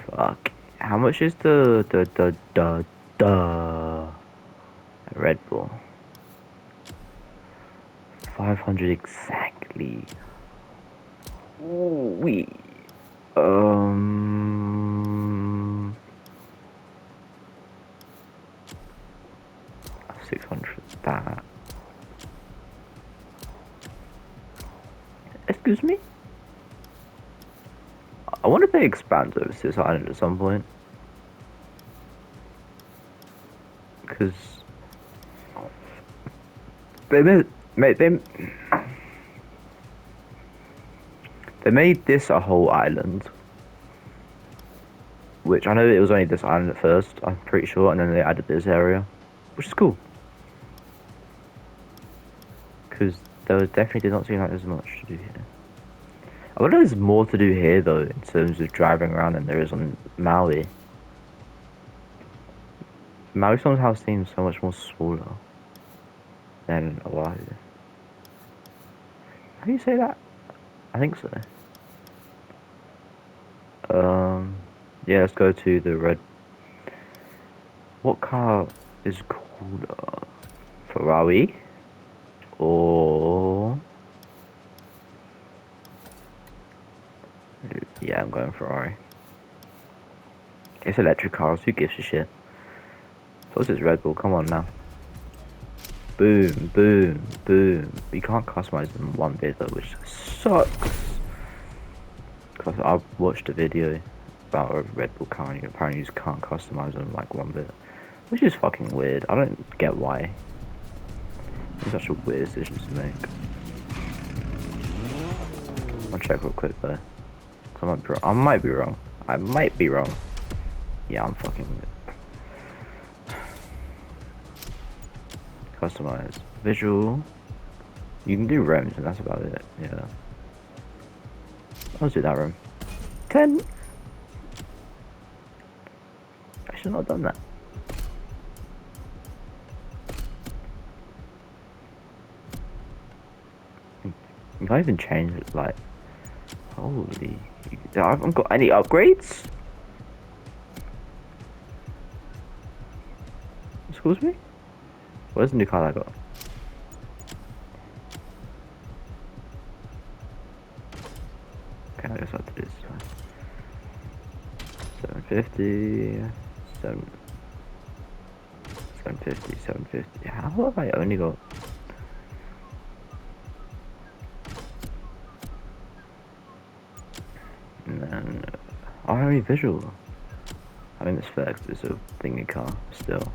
Fuck. How much is the Red Bull? 500 exactly. Ooh, wee. 600. That. Excuse me? I wonder if they expand services island at some point. Because they made this a whole island. Which I know it was only this island at first, I'm pretty sure, and then they added this area. Which is cool. Because there definitely did not seem like there's much to do here. I wonder if there's more to do here though, in terms of driving around than there is on Maui. Maui somehow seems so much more smaller than Oahu. How do you say that? I think so. Yeah, let's go to the red. What car is cooler? Ferrari? Or... Yeah, I'm going Ferrari. It's electric cars, who gives a shit? So it's Red Bull, come on now. Boom, boom, boom. You can't customize them one bit though, which sucks. Because I watched a video about a Red Bull car and apparently you just can't customize them like one bit. Which is fucking weird. I don't get why. It's such a weird decision to make. I'll check real quick though. I might be wrong. I might be wrong. Yeah, I'm fucking weird. Customize. Visual. You can do REMs and that's about it. Yeah. I'll do that REM. 10. I should not have done that. You can't even change it, like... Holy... I haven't got any upgrades? Excuse me? Where's the new car I got? Okay, I guess I'll do this. 750... 750, 750... How have I only got... And then... Oh, I only visual. I mean, it's fair because it's a thingy car, still.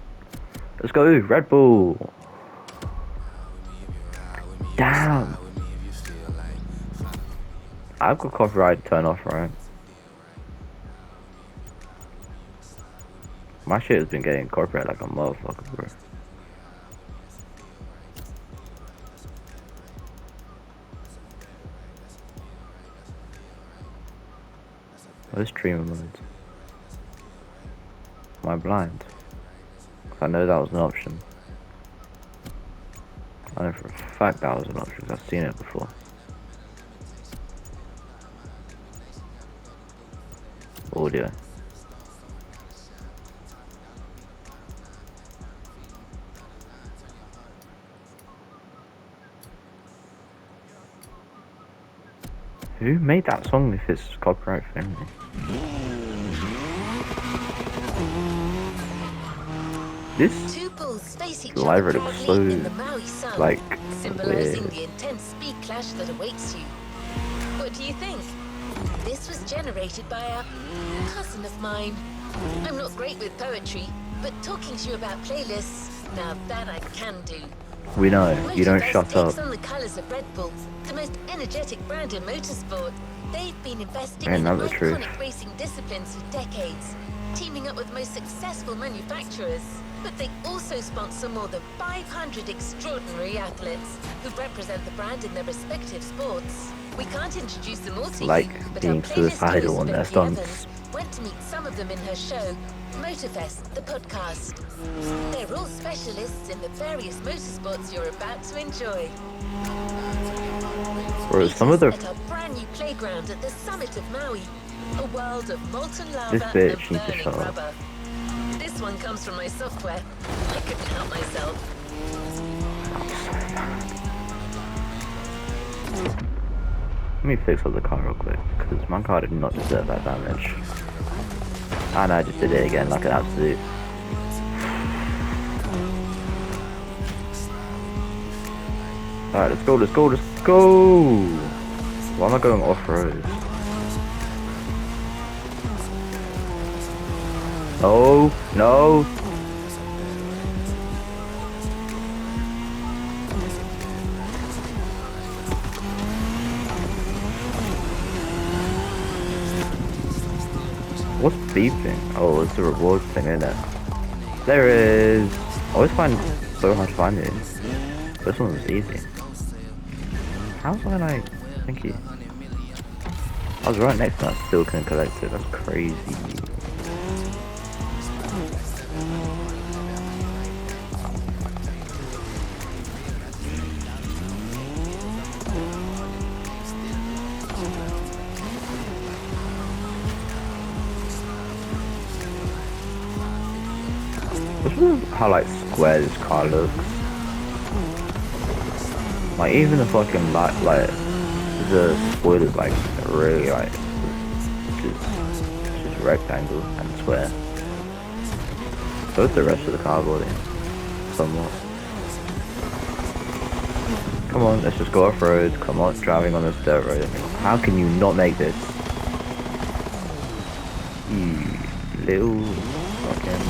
Let's go, Red Bull! Damn! I've got copyright turn off, right? My shit has been getting copyright like a motherfucker, bro. Where's streamer modes? Am I blind? Cause I know that was an option. I know for a fact that was an option because I've seen it before. Audio. Who made that song if it's copyright friendly? This library looks so like symbolizing weird. the intense speed clash that awaits you. What do you think? This was generated by a cousin of mine. I'm not great with poetry, but talking to you about playlists, now that I can do. We know, you don't shut takes up. on the colors of Red Bull, the most energetic brand in motorsport. They've been investing Man, in that's the truth. iconic racing disciplines for decades, teaming up with the most successful manufacturers. But they also sponsor more than 500 extraordinary athletes who represent the brand in their respective sports. We can't introduce them all to Like you, but being our playlist suicidal on their Becky stunts. Evans went to meet some of them in her show, Motorfest, the podcast. They're all specialists in the various motorsports you're about to enjoy. Bro, some of the At our brand new playground at the summit of Maui, A world of molten This lava and bitch needs to burning shut up. rubber. This one comes from my software. I couldn't help myself. Let me fix up the car real quick, because my car did not deserve that damage. And I just did it again like an absolute. Alright, let's go, let's go, let's go! Why am I going off-road? No, no! What's beeping? Oh, it's the reward thing, isn't it? There is! I always find it so hard to find these. This one was easy. How was I like... Thank you. I was right next to that, still couldn't collect it. That's crazy. This is how like square this car looks. Like even the fucking light, like the spoilers, like really like just rectangle and square. So is the rest of the car body, somewhat. Come on, let's just go off road. Come on, driving on this dirt road. How can you not make this? You little fucking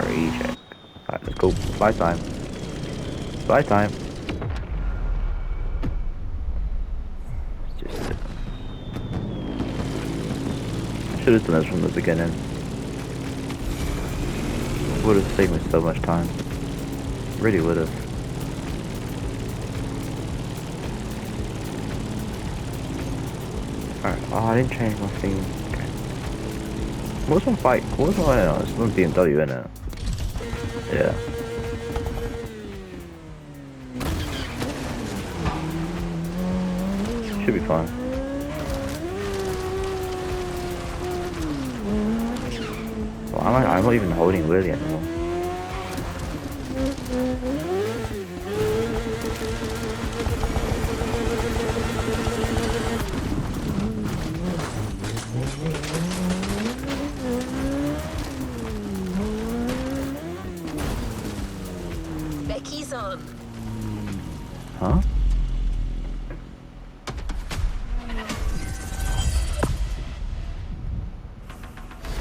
reject. Alright, let's go. Fly time. Fly time. Just should have done this from the beginning. Would have saved me so much time. Really would have. Alright, oh I didn't change my thing. Okay. What's my bike? What's my it's not BMW in it. Yeah. Should be fine. Well, I'm not even holding Willie anymore. Becky's on. Huh?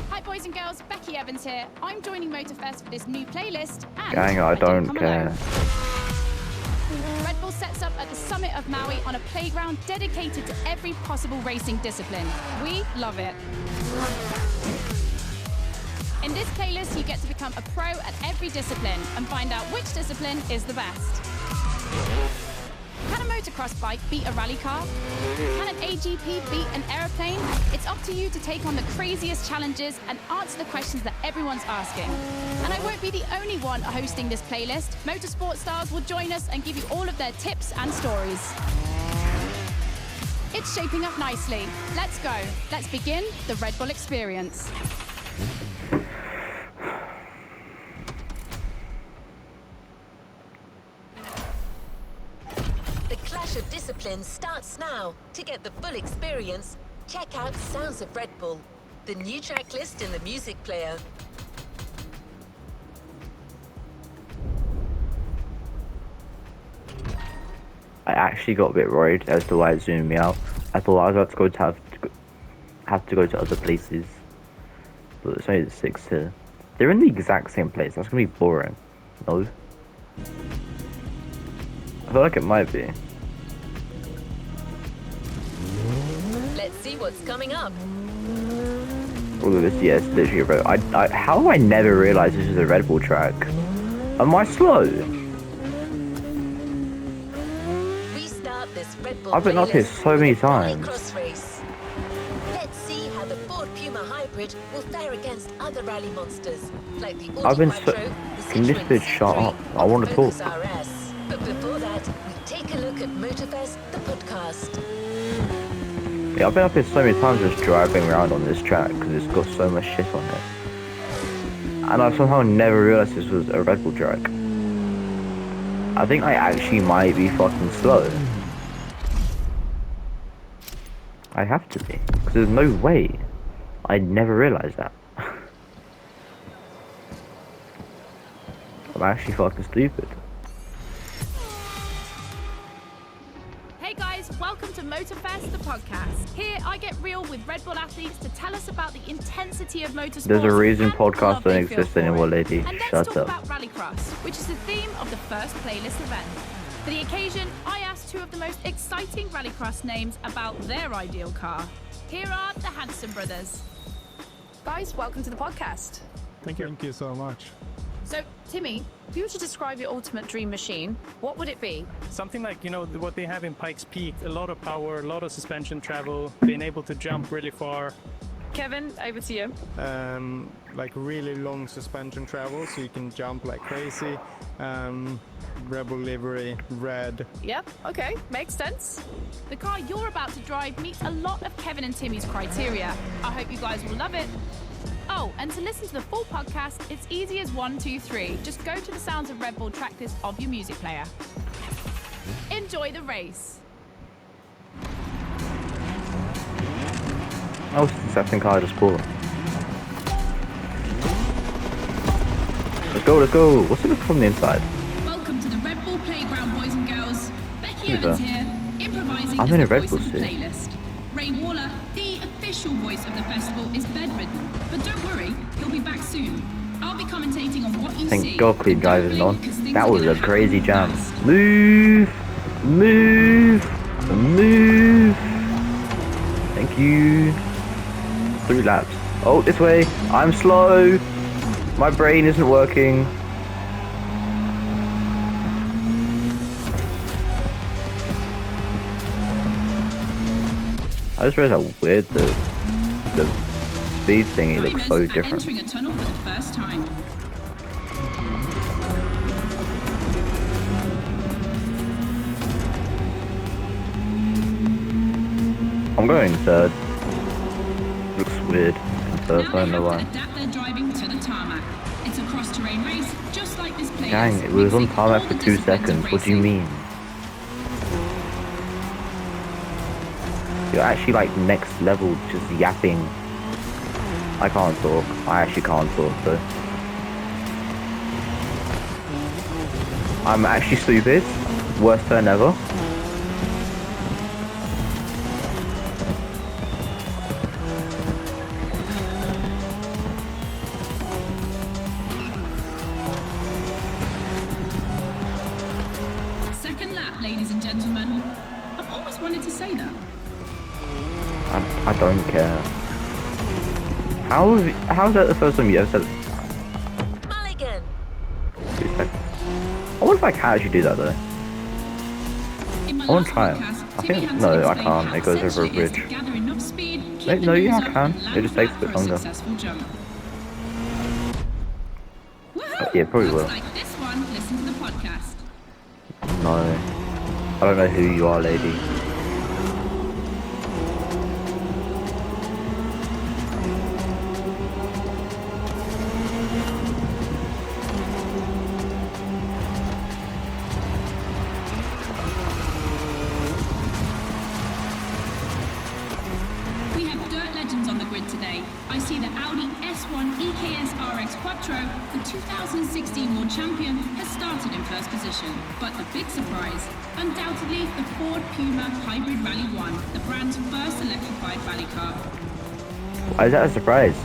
Hi boys and girls, Becky Evans here. I'm joining Motorfest for this new playlist and Gang, I don't didn't come care. alone. Red Bull sets up at the summit of Maui on a playground dedicated to every possible racing discipline. We love it. In this playlist, you get to become a pro at every discipline and find out which discipline is the best. Can a motocross bike beat a rally car? Can an AGP beat an aeroplane? It's up to you to take on the craziest challenges and answer the questions that everyone's asking. And I won't be the only one hosting this playlist. Motorsport stars will join us and give you all of their tips and stories. It's shaping up nicely. Let's go. Let's begin the Red Bull experience. The clash of disciplines starts now. To get the full experience, check out Sounds of Red Bull, the new track list in the music player. I actually got a bit worried as to why it zoomed me out. I thought I was about to have to go to other places, but it's only the 6 here. They're in the exact same place. That's gonna be boring. No, I feel like it might be. Let's see what's coming up. All of this, yes, literally a road. How have I never realized this is a Red Bull track? Am I slow? We start this Red Bull I've been up here playlist so many with a rally times. cross race. Let's see how the Ford Puma Hybrid will fare against other rally monsters, like the Audi I've been Quattro, so... the Can this Citroen bitch shut C3, up? I want to or the talk. Focus RS. But before that, we take a look at Motorfest, the podcast. Yeah, I've been up here so many times just driving around on this track because it's got so much shit on it. And I somehow never realized this was a Red Bull track. I think I actually might be fucking slow. I have to be, because there's no way. I never realized that. I'm actually fucking stupid. Hey guys, welcome to Motorfest, the podcast. Here I get real with Red Bull athletes to tell us about the intensity of motorsport. There's a reason and the podcasts love don't they feel exist for anymore, it. lady. And let's Shut talk up. about Rallycross, which is the theme of the first playlist event. For the occasion, I asked two of the most exciting Rallycross names about their ideal car. Here are the Hanson brothers. Guys, welcome to the podcast. Thank you. Thank you so much. So, Timmy, if you were to describe your ultimate dream machine, what would it be? Something like, what they have in Pikes Peak, a lot of power, a lot of suspension travel, being able to jump really far. Kevin, over to you. Like really long suspension travel, so you can jump like crazy. Rebel livery, red. Yep, okay, makes sense. The car you're about to drive meets a lot of Kevin and Timmy's criteria. I hope you guys will love it. Oh, and to listen to the full podcast, it's easy as 1, 2, 3. Just go to the Sounds of Red Bull track list of your music player. Enjoy the race. Oh, it's the second car I just pulled. Let's go, let's go. What's it look from the inside? Welcome to the Red Bull Playground, boys and girls. Becky Who's Evans that? here, improvising I'm as in the a Red voice Bull of the suit. playlist. Ray Waller, the official voice of the festival, is bedridden. But don't worry, he'll be back soon. I'll be commentating on what you see. Thank God Clean but don't Drive isn't on. blink, 'cause things That are was gonna a happen crazy real jam. fast. Move! Move! Move! Thank you. 3 laps. Oh, this way. I'm slow. My brain isn't working. I just realized how weird the speed thingy looks so Drivers are different. entering a tunnel for the first time. I'm going third. Looks weird. Third, Now I they don't know have why. to adapt their driving to the tarmac. It's a cross-terrain race, just like this playlist. Dang, it was on mixing tarmac all for the 2 disciplines of seconds. What do you racing. mean? You're actually like next level, just yapping. I can't talk. I actually can't talk though. I'm actually stupid. Worst turn ever. Second lap, ladies and gentlemen. I've always wanted to say that. I don't care. How's that the first time you ever said it? Mulligan. 2 seconds. I wonder if I can actually do that though. In my I wanna last try it. podcast, I Timmy think- had no, to I explain can't. how It goes over a essential it is bridge. to gather enough speed, keep Wait, the no, yeah, I nose up, can. and It land just takes a flat bit for longer. successful jump. Woohoo! Yeah, probably Looks will. like this one. Listen to the podcast. No. I don't know who you are, lady. We have dirt legends on the grid today. I see the Audi S1 EKS RX Quattro, the 2016 World Champion, has started in first position. But the big surprise, undoubtedly the Ford Puma Hybrid Rally 1, the brand's first electrified rally car. Why is that a surprise?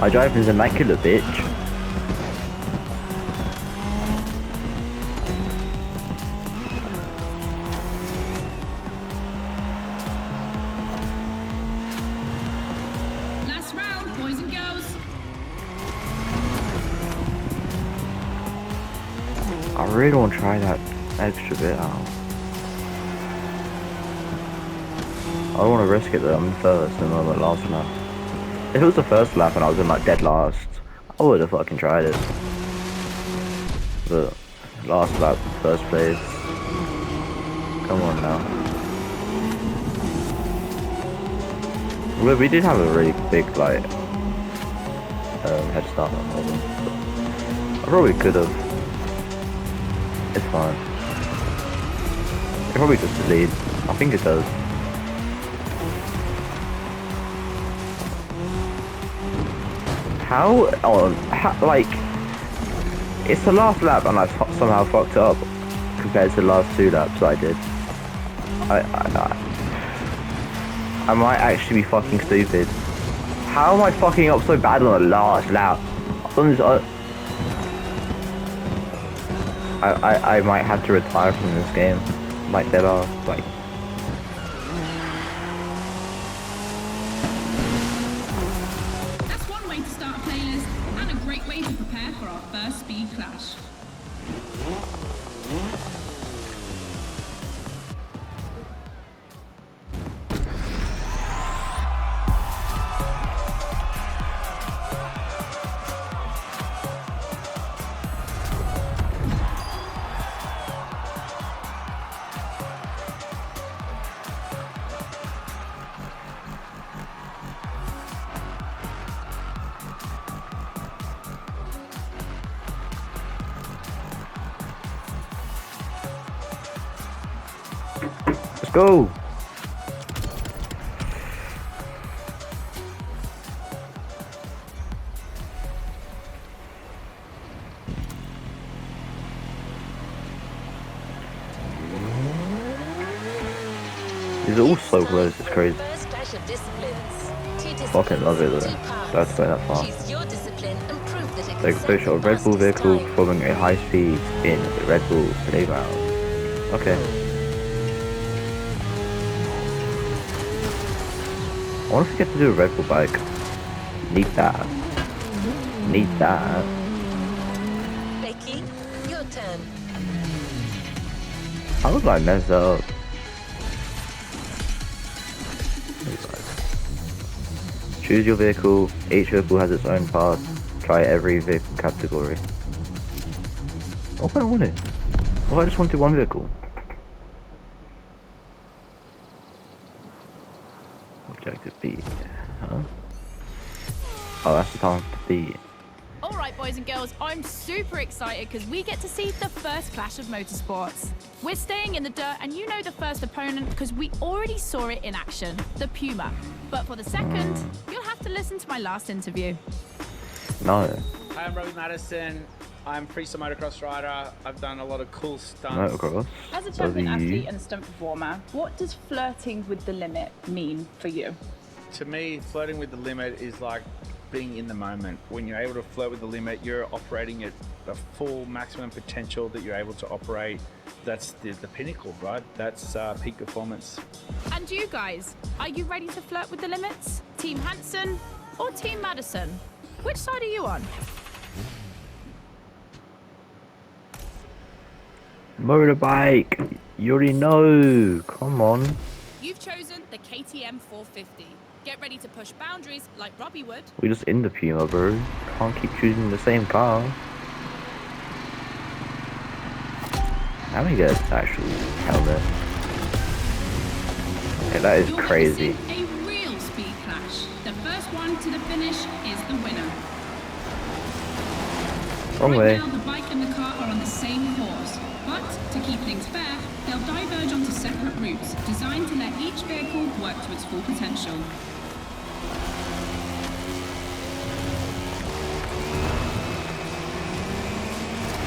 I drive this immaculate bitch. Last round, boys and girls. I really want to try that extra bit out. I don't want to risk it though. I'm first and I'm at last lap. If it was the first lap and I was in like dead last, I would have fucking tried it. But last lap, first place. Come on now. Well, we did have a really big like head start on all of them. I probably could have. It's fine. It probably just the lead. I think it does. How? Oh, like it's the last lap, and I somehow fucked it up compared to the last 2 laps that I did. I might actually be fucking stupid. How am I fucking up so bad on the last lap? I've done this, I might have to retire from this game. Like there are like. That's one way to start a playlist and a great way to prepare for our first speed clash. Let's go! These are all so close, it's crazy. First clash of disciplines. Fucking love it though. That's going that far. Choose your discipline and prove that it can Take a set picture the of Red Bull fastest vehicle time. performing a high speed in the Red Bull playground. Okay. I wonder if we get to do a Red Bull bike. Need that. Need that. Becky, your turn. How would I mess up? Choose your vehicle. Each vehicle has its own path. Try every vehicle category. What do I want it? Well, I just wanted one vehicle. Objective B. Huh? Oh, that's the time to B. All right, boys and girls, I'm super excited because we get to see the first clash of motorsports. We're staying in the dirt, and you know the first opponent because we already saw it in action, the Puma. But for the second, you'll have to listen to my last interview. No. Hi, I'm Robbie Madison. I'm freestyle motocross rider. I've done a lot of cool stunts. Motocross. As a champion Bloody- athlete and stunt performer, what does flirting with the limit mean for you? To me, flirting with the limit is like being in the moment. When you're able to flirt with the limit, you're operating at the full maximum potential that you're able to operate. That's the pinnacle, right? That's peak performance. And you guys, are you ready to flirt with the limits? Team Hansen or Team Madison? Which side are you on? Motorbike. You already know. Come on. You've chosen the KTM 450. Get ready to push boundaries like Robbie would. We just in the Puma, bro. Can't keep choosing the same car. Now we get an actual helmet. Okay, that is You're crazy. witnessing a real speed clash. The first one to the finish is the winner. Wrong Right way. now, the bike and the car are on the same course, but to keep things fair, they'll diverge onto separate routes designed to let each vehicle work to its full potential.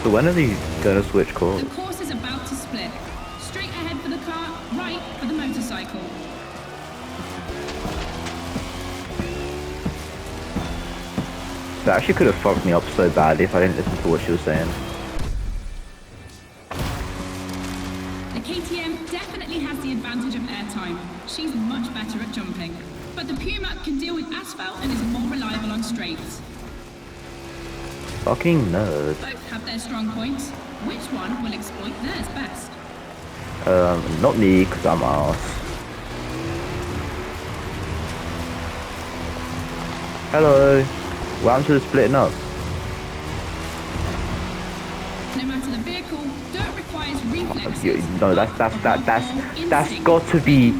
So when are these gonna switch course? The course is about to split. Straight ahead for the car, right for the motorcycle. That actually could have fucked me up so badly if I didn't listen to what she was saying. The KTM definitely has the advantage of airtime. She's much better at jumping. But the Puma can deal with asphalt and is more reliable on straights. Fucking nerd. Both have their strong points. Which one will exploit theirs best? Not me, because I'm ass. Hello. What happened to the splitting up? No matter the vehicle, dirt requires reflexes. No, that's got to be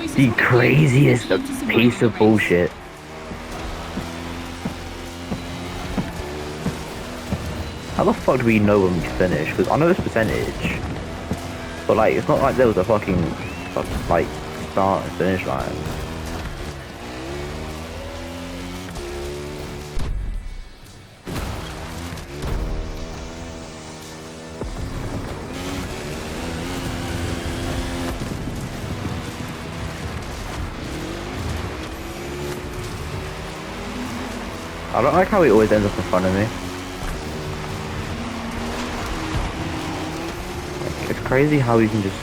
choices The will be made craziest for you to survive piece the of race. bullshit. How the fuck do we know when we finish? Because I know this percentage, but like it's not like there was a fucking like start and finish line. I don't like how he always ends up in front of me. Like, it's crazy how he can just...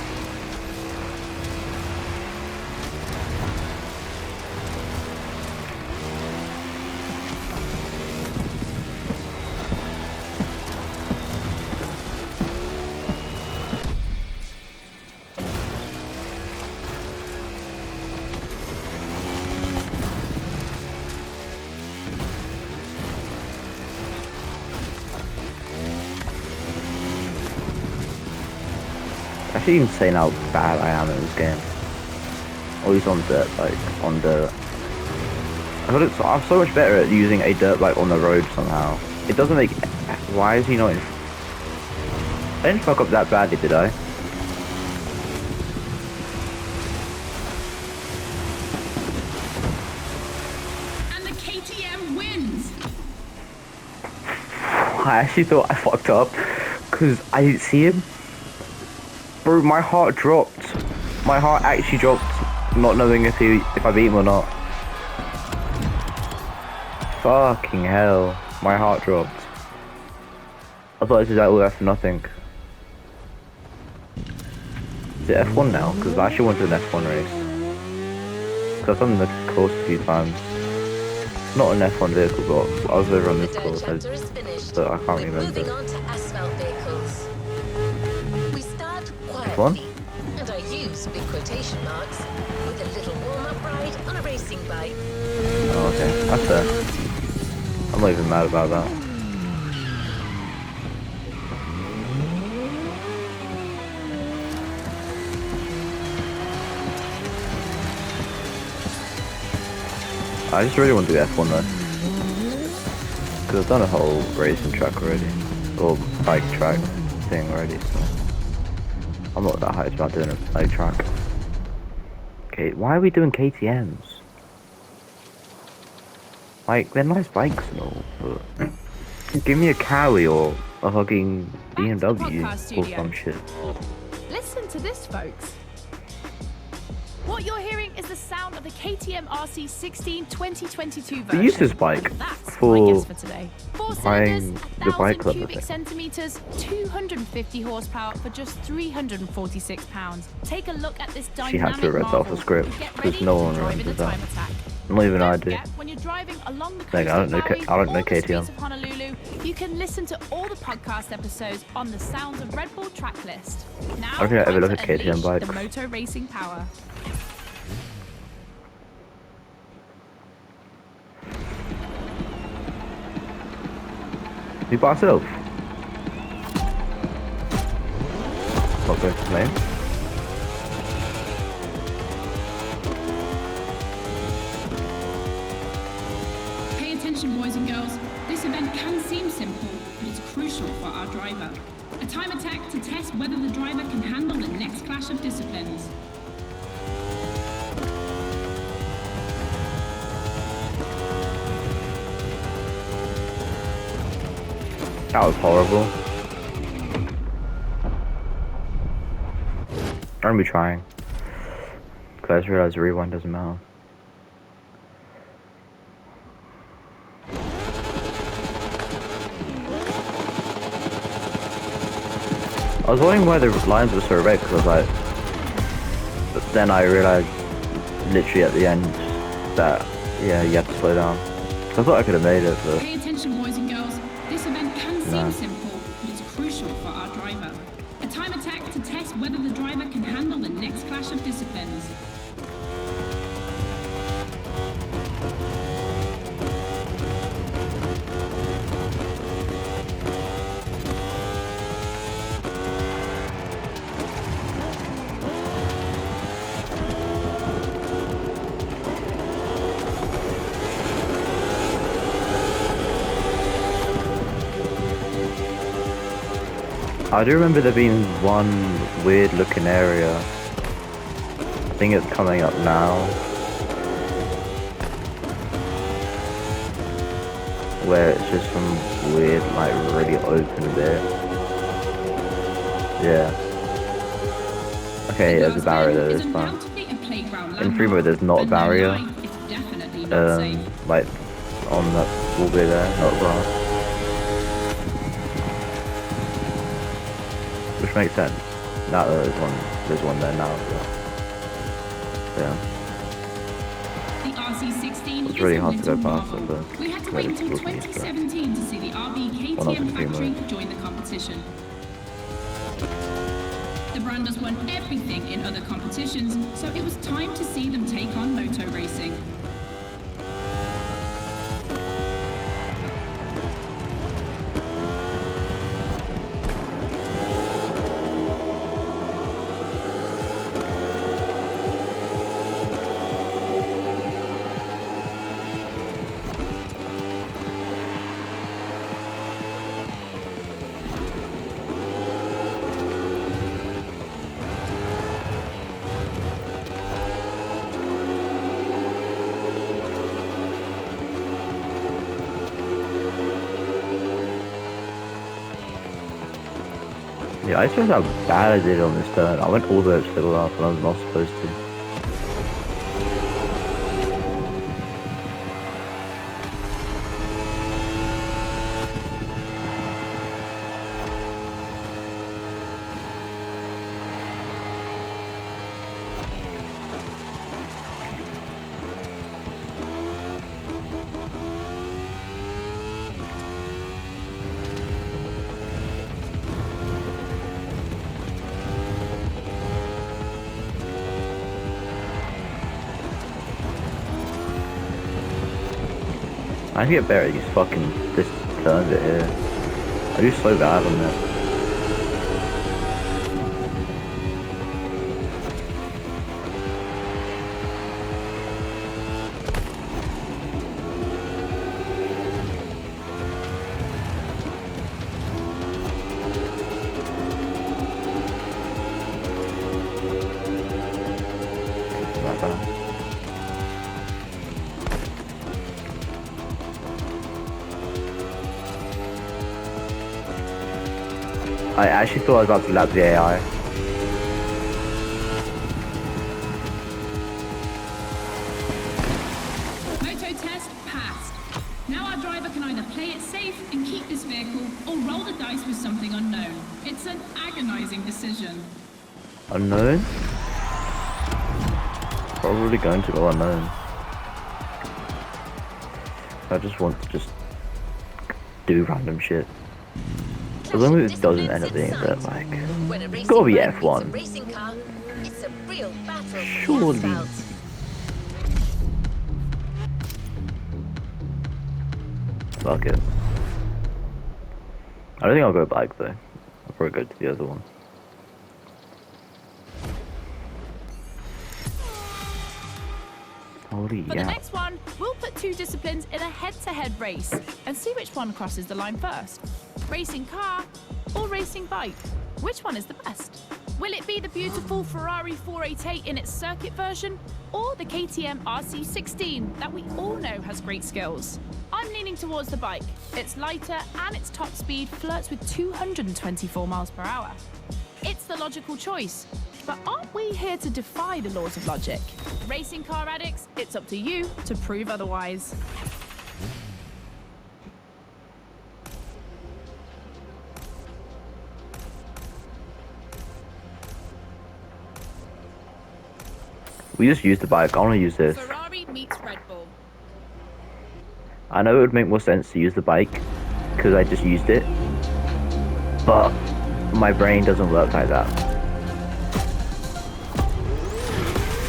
Actually insane how bad I am in this game. Always on dirt, like on dirt. I'm so much better at using a dirt bike on the road somehow. It doesn't make... Why is he not in... I didn't fuck up that badly, did I? And the KTM wins. I actually thought I fucked up because I didn't see him. Bro, my heart dropped. My heart actually dropped, not knowing if I beat him or not. Fucking hell, my heart dropped. I thought this was all F for nothing. Is it F1 now? Because I actually wanted an F1 race. Because I've done the course a few times. Not an F1 vehicle, but I was over on The this dirt course, chapter is finished. but I can't We're remember. moving on to asphalt vehicles. We start F1? quietly, and I use big quotation marks, with a little warm-up ride on a racing bike. Oh, okay, that's fair. I'm not even mad about that. I just really want to do F1 though. Because I've done a whole racing track already. Or bike track thing already, so... I'm not that hyped about doing a bike track. Okay, why are we doing KTMs? Like, they're nice bikes and all, but... Give me a Cowie or a fucking BMW or some shit. Listen to this, folks. What you're hearing is the sound of the KTM RC 16 2022 version. We use this bike That's for my guess for today. 4 buying cylinders, the bike 1,000 club, I cubic think. centimeters, 250 horsepower for just 346 pounds. Take a look at this She dynamic had to read off the marvel. script, Get because ready no to one drive in the remembers that. time attack. Not even I Don't do. forget, when you're driving along the coast Like, I don't know of Maui I don't know or the streets KTM. of Honolulu, you can listen to all the podcast episodes on the Sounds of Red Bull track list. Now, I don't think I ever time look to at KTM unleash bikes. the moto racing power. You by yourself? Not going to lane. Pay attention, boys and girls. This event can seem simple, but it's crucial for our driver. A time attack to test whether the driver can handle the next clash of disciplines. That was horrible. I'm gonna be trying. Because I just realized the rewind doesn't matter. I was wondering why the lines were so red, because I was like... But then I realized, literally at the end, that, yeah, you have to slow down. So I thought I could have made it, but... Pay attention, boys and girls. This event can seem No. simple, but it's crucial for our driver. A time attack to test whether the driver can handle the next clash of disciplines. I do remember there being one weird looking area. I think it's coming up now. Where it's just some weird, like, really open bit. Yeah. Okay, there's a barrier there this time. In free mode, there's not a barrier. Like, on that wall bit there, not grass. Which makes sense. Now there's one there now. So. Yeah. The RC16 It's really hard to go past it, but but we had to wait until 2017 to see the RB KTM factory join the competition. The brand has won everything in other competitions, so it was time to see them take on moto racing. Yeah, I just realized how bad I did on this turn. I went all the way up to the left and I was not supposed to. I need to get better at this turn bit here. I do so bad on that. Not bad. I actually thought I was about to lap the AI. Moto test passed. Now our driver can either play it safe and keep this vehicle, or roll the dice with something unknown. It's an agonizing decision. Unknown? Probably going to go unknown. I just want to do random shit. As long as it doesn't end up being that, like, gotta be F1. Surely. Fuck it. I don't think I'll go bike though. I'll probably go to the other one. Holy For yeah. the next one, we'll put two disciplines in a head-to-head race and see which one crosses the line first. Racing car or racing bike? Which one is the best? Will it be the beautiful Ferrari 488 in its circuit version, or the KTM RC16 that we all know has great skills? I'm leaning towards the bike. It's lighter and its top speed flirts with 224 miles per hour. It's the logical choice. But aren't we here to defy the laws of logic? Racing car addicts, it's up to you to prove otherwise. We just use the bike. I want to use this. Ferrari meets Red Bull. I know it would make more sense to use the bike because I just used it, but my brain doesn't work like that.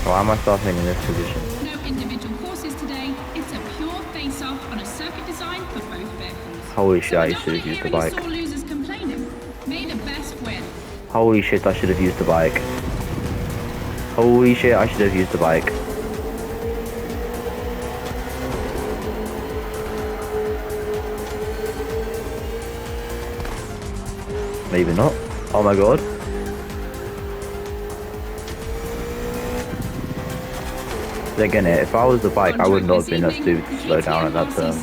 Why am I starting in this position? No individual courses today. It's a pure face-off on a circuit design for both vehicles. Holy shit, So I should have used the bike. Sore losers complaining. May the best win. Holy shit, I should have used the bike. Holy shit, I should have used the bike. Maybe not. Oh my god. Then again, if I was the bike, I would not have been as stupid to slow down at that turn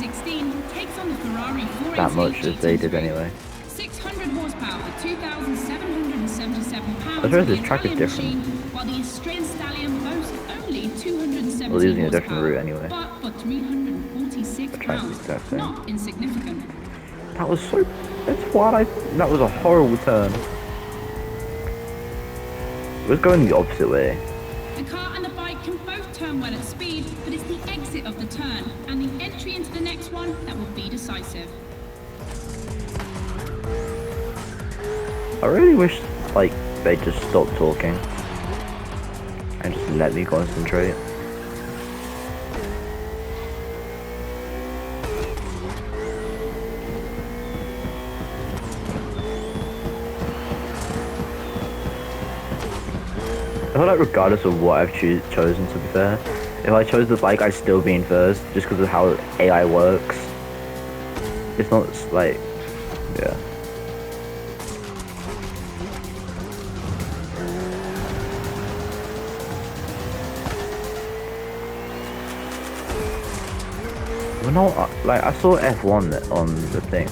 that much as they did anyway. 600 horsepower with 2,777 pounds. I suppose this track is different. While the Australian Stallion boasts only 270 We're using a different horsepower, route anyway. but for 346 The track's the pounds, exact same. not insignificant. That was so. That's why that was a horrible turn. It was going the opposite way. The car and the bike can both turn well at speed, but it's the exit of the turn and the entry into the next one that will be decisive. I really wish, like, they just stopped talking and just let me concentrate. I feel like regardless of what I've chosen, to be fair, if I chose the bike, I'd still be in first, just because of how AI works. It's not like, yeah. Well, no, like, I saw F1 on the thing.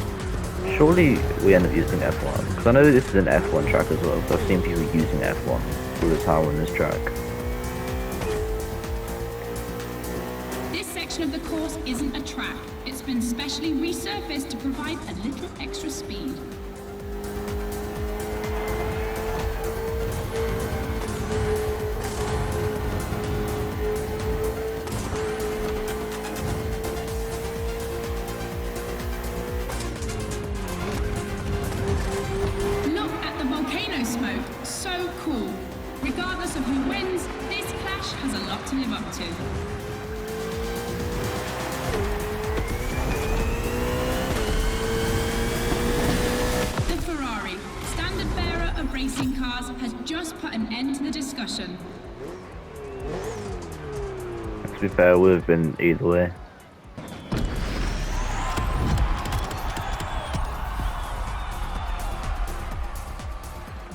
Surely we end up using F1, because I know this is an F1 track as well, because I've seen people using F1 all the time on this track. This section of the course isn't a track. It's been specially resurfaced to provide a little extra speed. Look at the volcano smoke. So cool. Regardless of who wins, this clash has a lot to live up to. The Ferrari, standard bearer of racing cars, has just put an end to the discussion. To be fair, it would have been either way.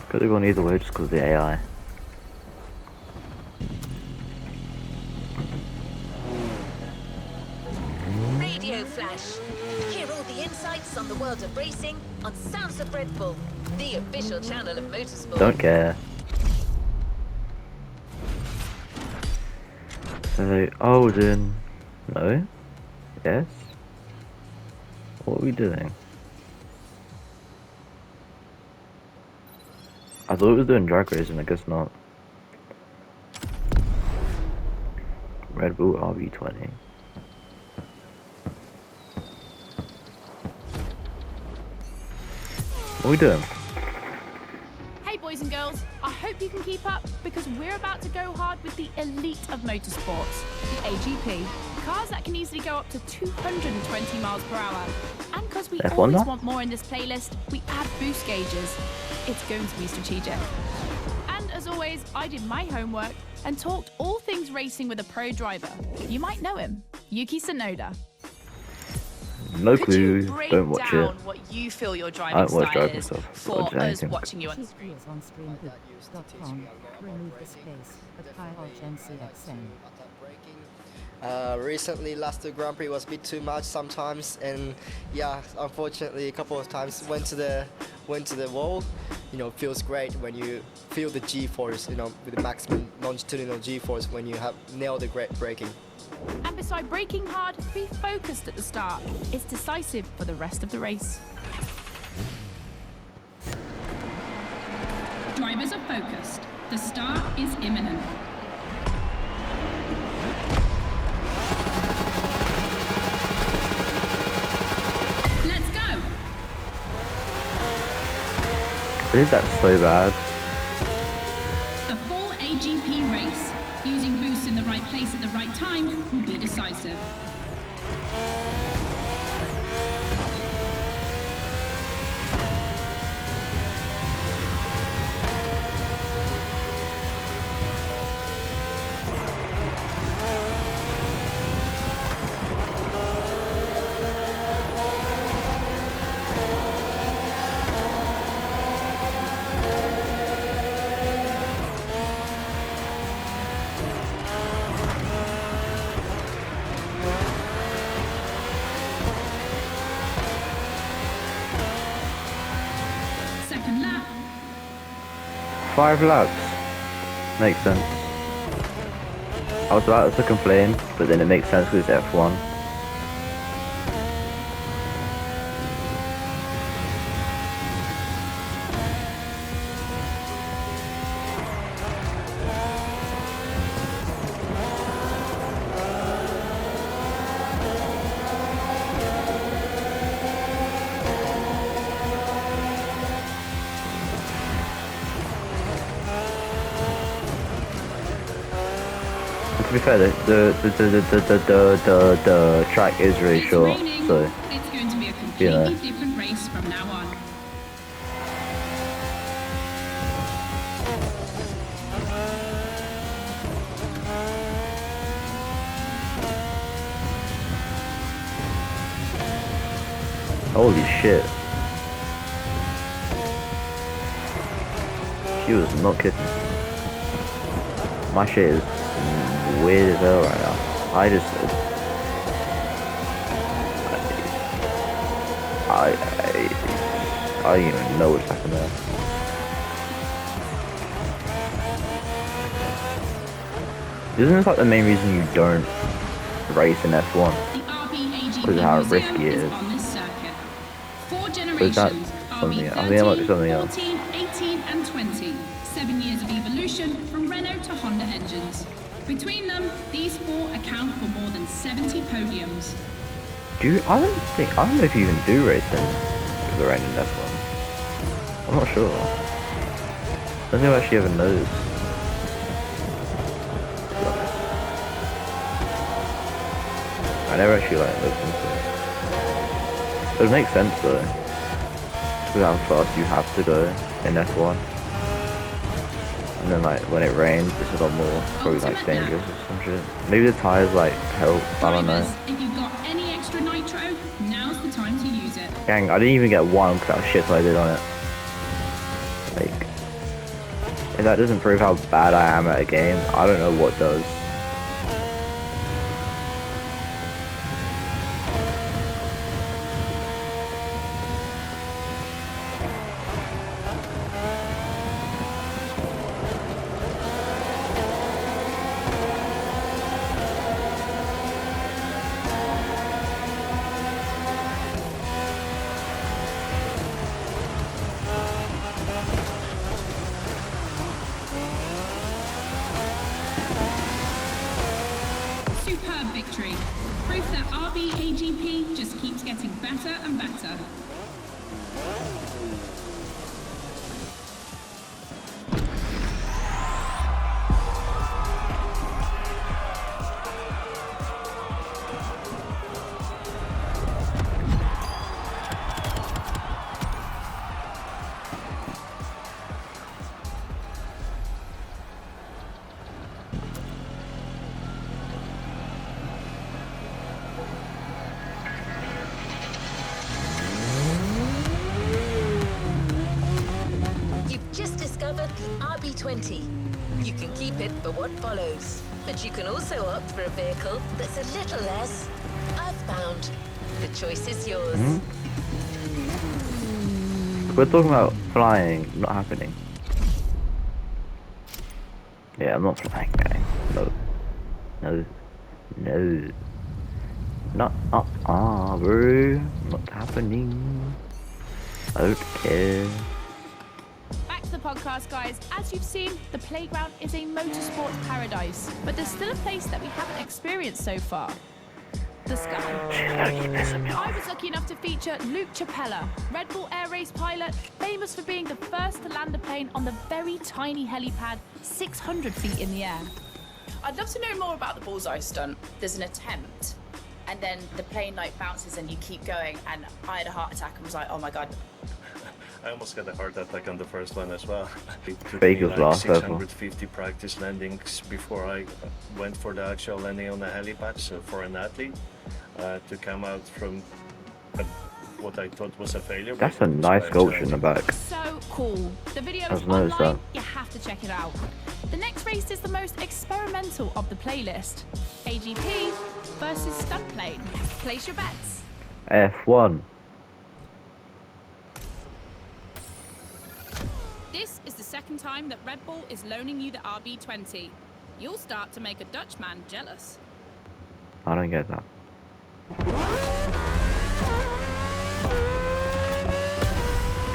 Could have gone either way just because of the AI. Radio Flash. Hear all the insights on the world of racing on Sounds of Red Bull, the official channel of motorsport. Don't care. So, Odin. No? Yes? What are we doing? I thought it was doing drag racing, I guess not. Red Bull RB20. What are we doing? Hey boys and girls, I hope you can keep up because we're about to go hard with the elite of motorsports, the AGP. Cars that can easily go up to 220 miles per hour. And because we F1 always now? want more in this playlist, we add boost gauges. It's going to be strategic. And as always, I did my homework and talked all things racing with a pro driver. You might know him, Yuki Tsunoda. No Could you clue, break don't watch down it. what you feel your I driving don't watch style driving is stuff. for Watch us anything. watching you on Chief wheels on streamboot.com. Remove the space at IRGNCXN. Recently, last Grand Prix was a bit too much sometimes, and yeah, unfortunately, a couple of times went to the wall. You know, feels great when you feel the G-force. You know, with the maximum longitudinal G-force when you have nailed the great braking. And beside braking hard, be focused at the start. It's decisive for the rest of the race. Drivers are focused. The start is imminent. Let's go! Is that so bad? A full AGP race. Using boosts in the right place at the right time will be decisive. 5 laps. Makes sense. I was about to complain, but then it makes sense because it's F1. To be fair, the track is really It's short, raining. so It's going to be a completely know. different race from now on. holy shit. She was not kidding. My shit is weird as hell right now. I just... I don't even know what's happening there. Isn't this like the main reason you don't race in F1? The RBAGP Because of how Museum risky it is. on this circuit. 4 But is generations, that something else? I think that might be something else. 14, 18 and 20. 7 years of evolution from Renault to Honda engines. Between them, these 4 account for more than 70 podiums. I don't know if you even do racing with the rain in F1. I'm not sure. I don't think I actually ever knows. I never actually like looked into it. It would make sense though. With how fast you have to go in F1. And then like when it rains it's a lot more probably like dangerous or some shit. Maybe the tires like help, I don't know. Drivers, if you've got any extra nitro, now's the time to use it. Gang, I didn't even get one because how shit I did on it. Like, if that doesn't prove how bad I am at a game, I don't know what does. Superb victory. Proof that RBAGP just keeps getting better and better. You've just discovered the RB20. You can keep it for what follows, but you can also opt for a vehicle that's a little less earthbound. The choice is yours. We're talking about flying, not happening. Yeah, I'm not flying, gang. No. No. No. Not bro. Not happening. I don't care. Back to the podcast, guys. As you've seen, the playground is a motorsport paradise, but there's still a place that we haven't experienced so far. The sky. I was lucky enough to feature Luke Chapella, Red Bull Air Race pilot, famous for being the first to land a plane on the very tiny helipad 600 feet in the air. I'd love to know more about the bullseye stunt. There's an attempt, and then the plane like bounces and you keep going, and I had a heart attack and was like, oh my god. I almost got a heart attack on the first one as well. It took Fake me was like last level. 650 practice landings before I went for the actual landing on the helipad. So for an athlete to come out from what I thought was a failure. That's a nice sculpture in the back. So cool. The video I've is noticed online. that. You have to check it out. The next race is the most experimental of the playlist. AGP versus stunt plane. Place your bets. F1. This is the second time that Red Bull is loaning you the RB20. You'll start to make a Dutchman jealous. I don't get that.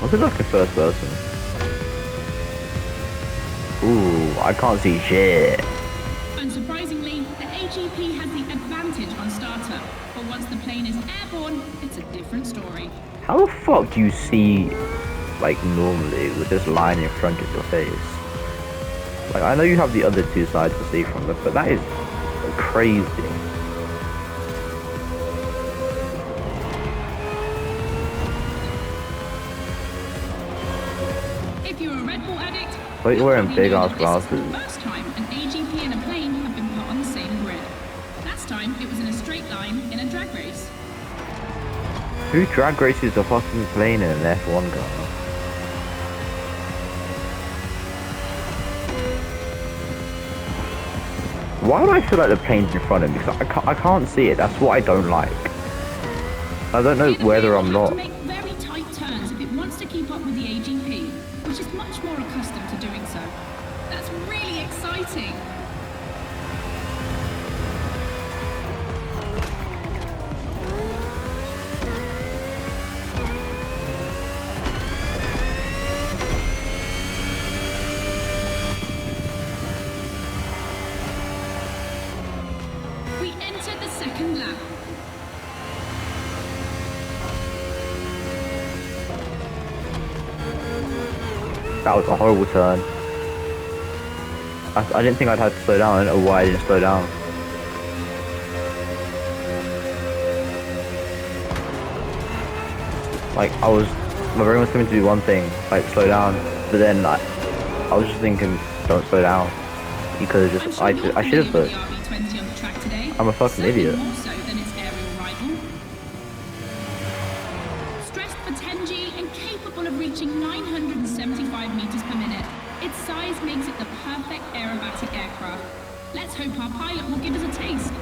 Was it like a first person? Ooh, I can't see shit. Unsurprisingly, the AGP has the advantage on starter, but once the plane is airborne, it's a different story. How the fuck do you see, like, normally with this line in front of your face? Like, I know you have the other two sides to see from it, but that is crazy. If you're a Red Bull addict, But you're wearing big ass this is glasses. the first time an AGP and a plane have been put on the same grid. Last time, it was in a straight line in a drag race. Who drag races a fucking plane in an F1 car? Why do I feel like the plane's in front of me? Because I can't see it. That's what I don't like. I don't know whether I'm not. To make very tight turns if it wants to keep up with the AGP, which is much more accustomed to doing so. That's really exciting. We enter the second lap. That was a horrible turn. I didn't think I'd have to slow down. I don't know why I didn't slow down. Like, my brain was coming to do one thing, like slow down, but then I was just thinking, don't slow down. You could have just, I should have slow. I'm a fucking idiot. More so than its aerial rival. Stressed for 10G and capable of reaching 975 meters per minute, its size makes it the perfect aerobatic aircraft. Let's hope our pilot will give us a taste.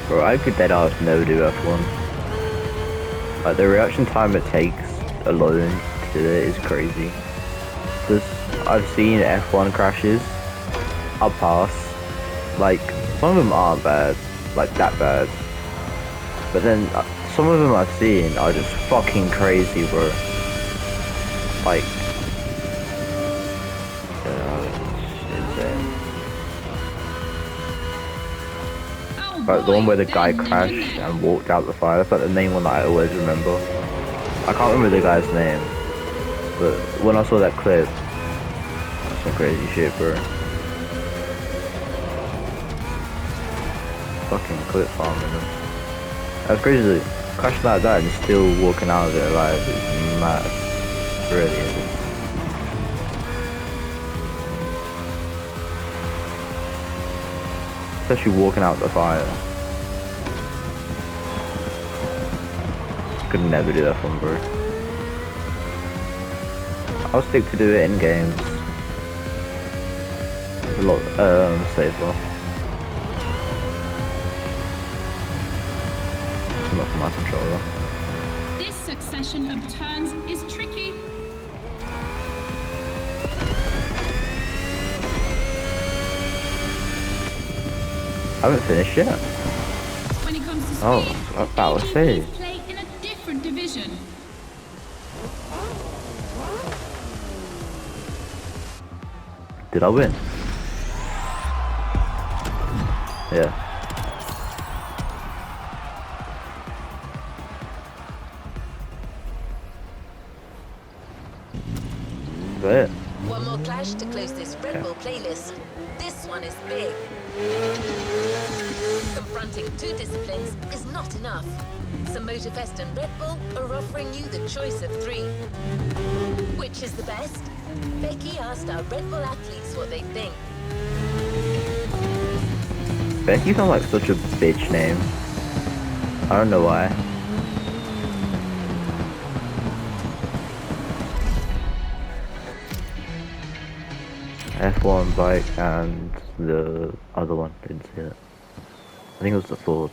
Bro, I could deadass never do F1. Like, the reaction time it takes alone to do it is crazy. Because I've seen F1 crashes, I'll pass. Like, some of them aren't bad, like that bad. But then, some of them I've seen are just fucking crazy, bro. Like, it's insane. Like the one where the guy crashed and walked out the fire. That's like the main one that I always remember. I can't remember the guy's name, but when I saw that clip, that's some crazy shit, bro. Fucking clip farming. That's crazy. Crashing like that and still walking out of it alive is mad. Really is. Especially walking out the fire. Could never do that one, bro. I'll stick to do it in games. It's a lot safer. Not for my controller. This succession of turns is tricky. I haven't finished yet. When it comes to speed, Oh, that was safe. play in a different division. Did I win? Yeah. Is that it? One more clash to close this Red Bull playlist. This one is big. Confronting two disciplines is not enough. So motorfest and Red Bull are offering you the choice of three. Which is the best? Becky asked our Red Bull athletes what they think. Becky sounds like such a bitch name. I don't know why. F1 bike and the other one. Didn't see it. I think it was the Ford.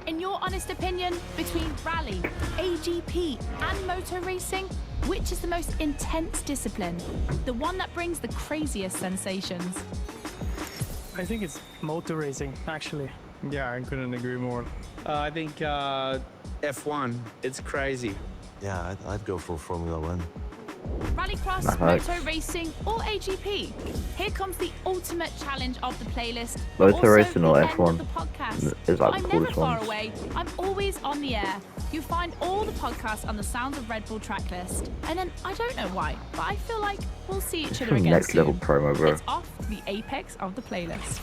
In your honest opinion, between rally, AGP, and motor racing, which is the most intense discipline? The one that brings the craziest sensations? I think it's motor racing, actually. Yeah, I couldn't agree more. I think F1. It's crazy. Yeah, I'd go for Formula One. Rallycross, Nice. moto racing, or AGP? Here comes the ultimate challenge of the playlist. Motor also racing or the end F1 of the podcast. is like I'm the never coolest far ones. away. I'm always on the air. You find all the podcasts on the Sounds of Red Bull track list. And then I don't know why, but I feel like we'll see each other again Next soon. level promo, bro. It's off to the apex of the playlist.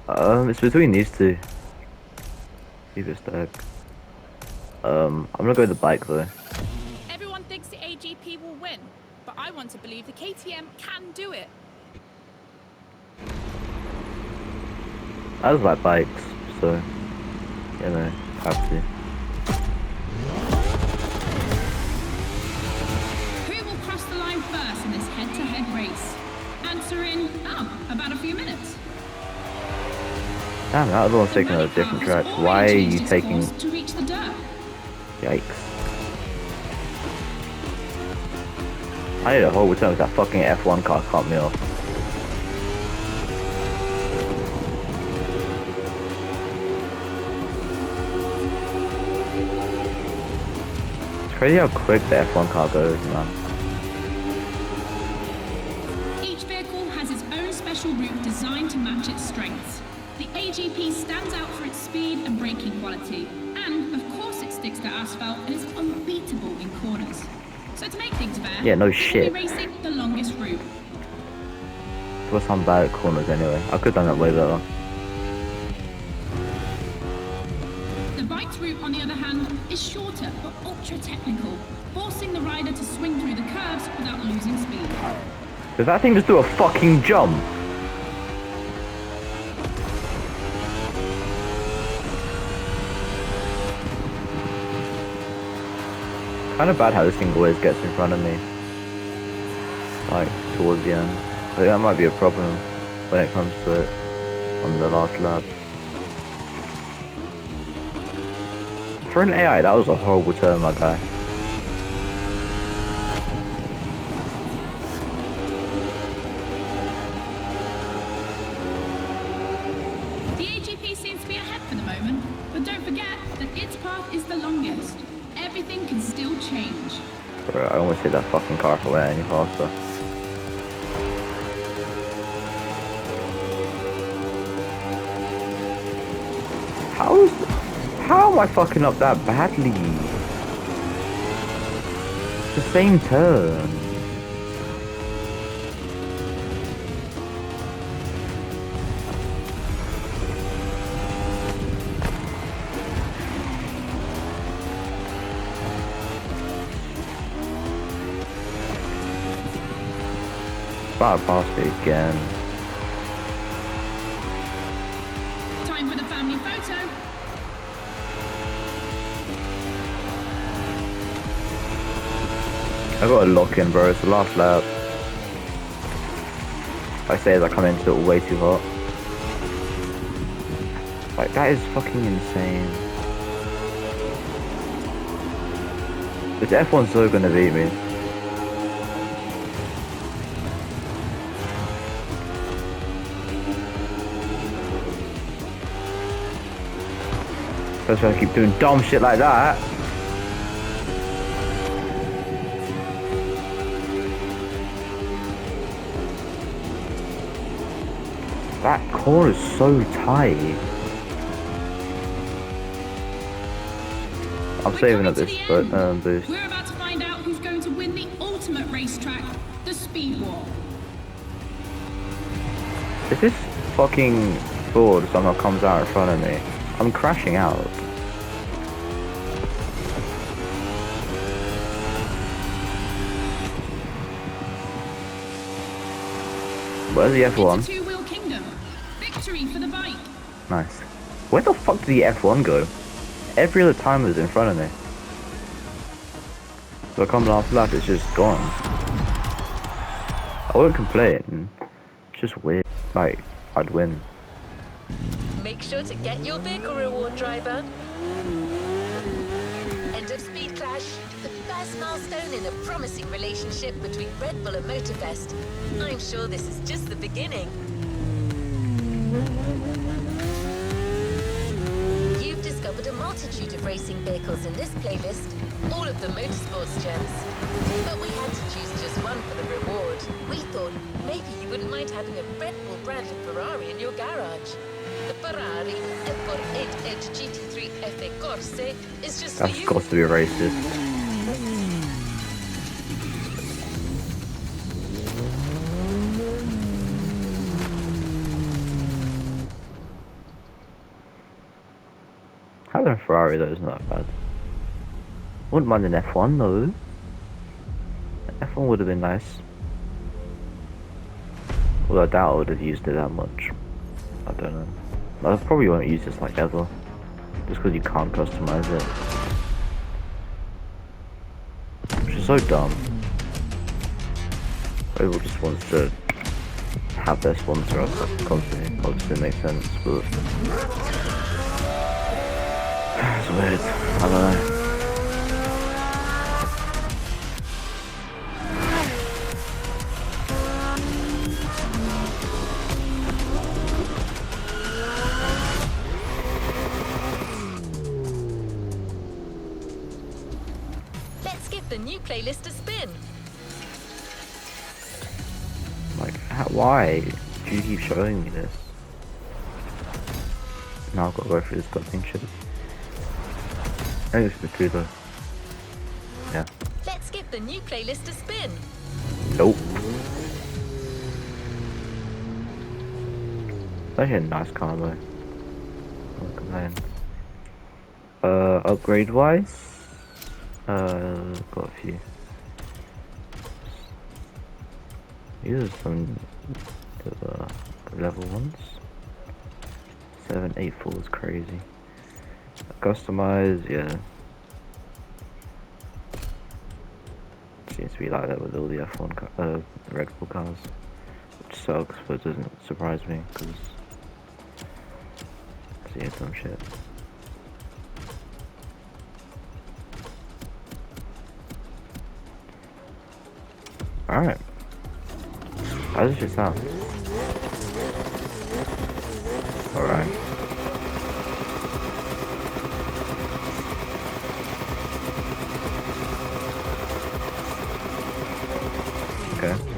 It's between these two. Keep it stack. I'm gonna go with the bike though. Everyone thinks the AGP will win, but I want to believe the KTM can do it. I just like bikes, so you know, have to. Who will cross the line first in this head-to-head race? Answer in, about a few minutes. Damn, that other one's taking a different track. Why are you taking? To reach the dirt. Yikes! I need a whole return with that fucking F1 car cut me off. It's crazy how quick the F1 car goes, man. Each vehicle has its own special route designed to match its strengths. The AGP stands out for its speed and braking quality, and of course it sticks to asphalt and is unbeatable in corners. So to make things fair, Yeah, no we'll shit. be racing the longest route. Plus I'm bad at corners anyway. I could have done that way better. The bike's route, on the other hand, is shorter but ultra technical, forcing the rider to swing through the curves without losing speed. Does that thing just do a fucking jump? Kind of bad how this thing always gets in front of me. Like, towards the end. I think that might be a problem when it comes to it on the last lap. For an AI, that was a horrible turn, my guy. The AGP seems to be ahead for the moment, but don't forget that its path is the longest. Everything can still change. Bro, I almost hit that fucking car if I went any faster. How am I fucking up that badly? It's the same turn. Far past me again. Time for the family photo. I got a lock in, bro. It's the last lap. I say as I come into it way too hot. Like, that is fucking insane. This F1's so gonna beat me. That's why I keep doing dumb shit like that. That corner is so tight. I'm saving up this boost. We're about to find out who's going to win the ultimate racetrack, the Speed War. If this fucking Ford somehow comes out in front of me, I'm crashing out. Where's the F1? It's a two-wheel kingdom. Victory for the bike. Nice. Where the fuck did the F1 go? every other time is in front of me. So I come last lap, it's just gone. I won't complain. It's just weird. Like, I'd win. Make sure to get your vehicle reward, driver. End of speed clash. The first milestone in a promising relationship between Red Bull and Motorfest. I'm sure this is just the beginning. You've discovered a multitude of racing vehicles in this playlist, all of them motorsports gems. But we had to choose just one for the reward. We thought maybe you wouldn't mind having a Red Bull branded Ferrari in your garage. The Ferrari F48 GT3 FA Corse is just for That's you. got to be racist. Having a Ferrari though is not bad. Wouldn't mind an F1 though. F1 would have been nice. Well, I doubt I would have used it that much. I don't know. I probably won't use this like ever. Just because you can't customize it. Which is so dumb. Red just wants to have their sponsor as a company. Obviously it makes sense, but it's weird. I don't know. Let's give the new playlist a spin. Like, why do you keep showing me this? Now I've got to go through this fucking shit. I think this is true though. Yeah. Let's give the new playlist a spin. Nope. It's actually a nice car though. Not complaining. Upgrade wise, got a few. These are some level ones. 784 is crazy. Customize, yeah. Seems to be like that with all the F1 Red Bull cars, which sucks, but it doesn't surprise me because see some shit. Alright. How does it sound? Alright. Okay.